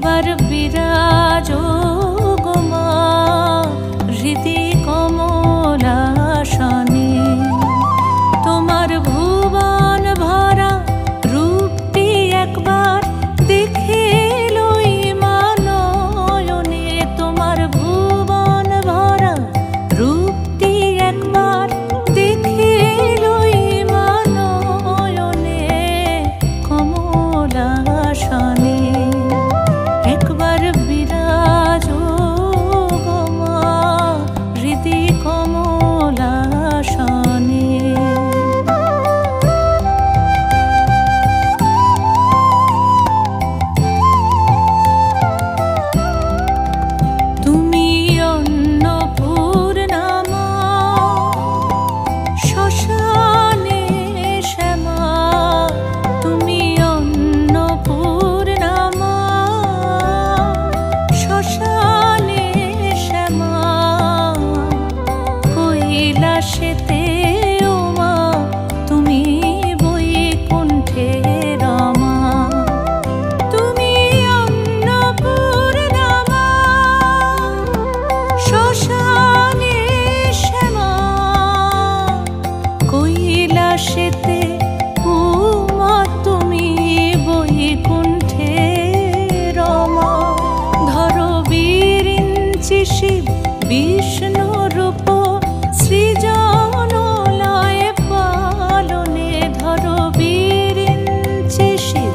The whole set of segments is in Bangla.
একবার বিরাজো গো মা হৃদি কমলাসনে। তোমার ভুবন ভরা রূপটি একবার দেখে লই মা নয়নে। তোমার ভুবন ভরা রূপটি একবার দেখে লই মা নয়নে কমলাসনে। একবার বিরাজো গো মা হৃদি কমলাসনে। তুমি অন্নপূর্ণা মা শ্মশানে শ্যামা। তুমি অন্নপূর্ণা মা শ্মশানে শ্যামা। কৈলাসেতে ও মা তুমি বৈকুণ্ঠে রমা। তুমি অন্নপূর্ণা মা শ্মশানে শ্যামা। কৈলাসেতে ও মা তুমি বৈকুণ্ঠে রমা। ধরো বিরিঞ্চি শিব বিষ্ণু রূপ সৃজন লয় পালনে। ধরো বিরিঞ্চি শিব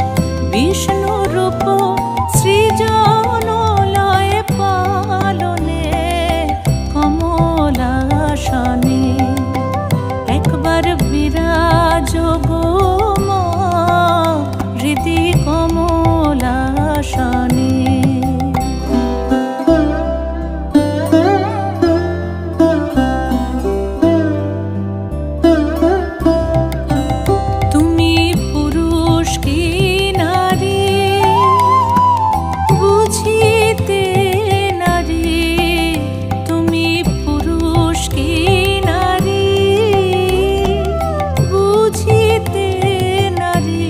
বিষ্ণু রূপ সৃজন লয় পালনে কমলাসনে। একবার বিরাজো গো মা হৃদি কমলাসনে। তুমি পুরুষ কি নারী বুঝিতে নারী। তুমি পুরুষ কি নারী বুঝিতে নারী।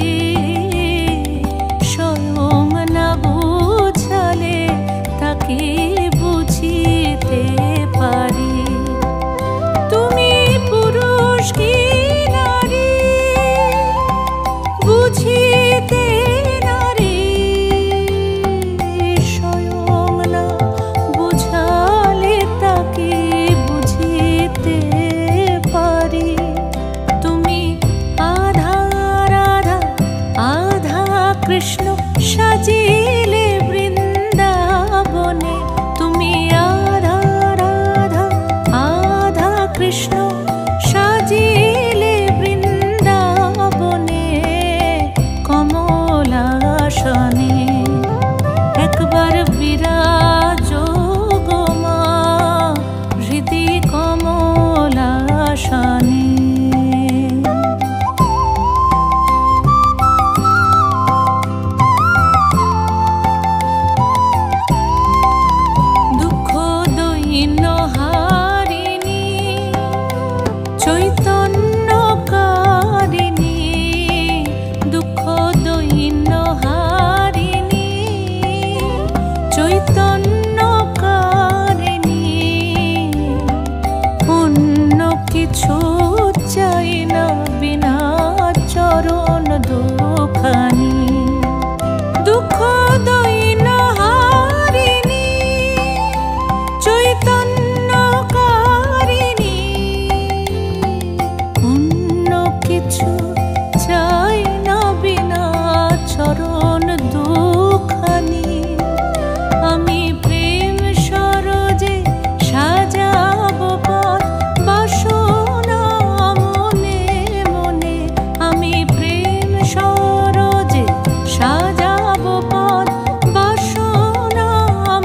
স্বয়ং না বুঝালে তাকে বুঝিতে পারি। তুমি পুরুষ কি নারী বুঝিতে নারী। স্বয়ং না বুঝালে তাকে বুঝিতে পারি। তুমি আধা রাধা আধা কৃষ্ণ সাজিলে বৃন্দাবনে। তুমি আধা রাধা আধা কৃষ্ণ সাজিলে বৃন্দাবনে কমলাসনে। একবার বিরাজো গো মা হৃদি কমলাসনে। দুঃখ দৈন্য হারিণী চৈতন্যকারিণী। দুঃখ দৈন্য হারিণী চৈতন্যকারিণী। অন্য কিছু চাই না বিনা চরণ দুখানি। দুঃখ দৈন্য হারিণী চৈতন্যকারিণী। অন্য কিছু চাই না বিনা চরণ দুখানি। আমি প্রেম সরোজে সাজাবো পথ বাসনা মনে মনে। আমি প্রেম সরোজে সাজাবো পথ বাসনা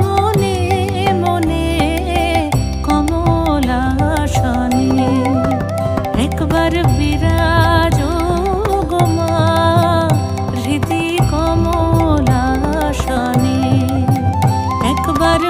মনে মনে কমলাসনে। একবার বিরাজো গো মা হৃদি কমলাসনে। একবার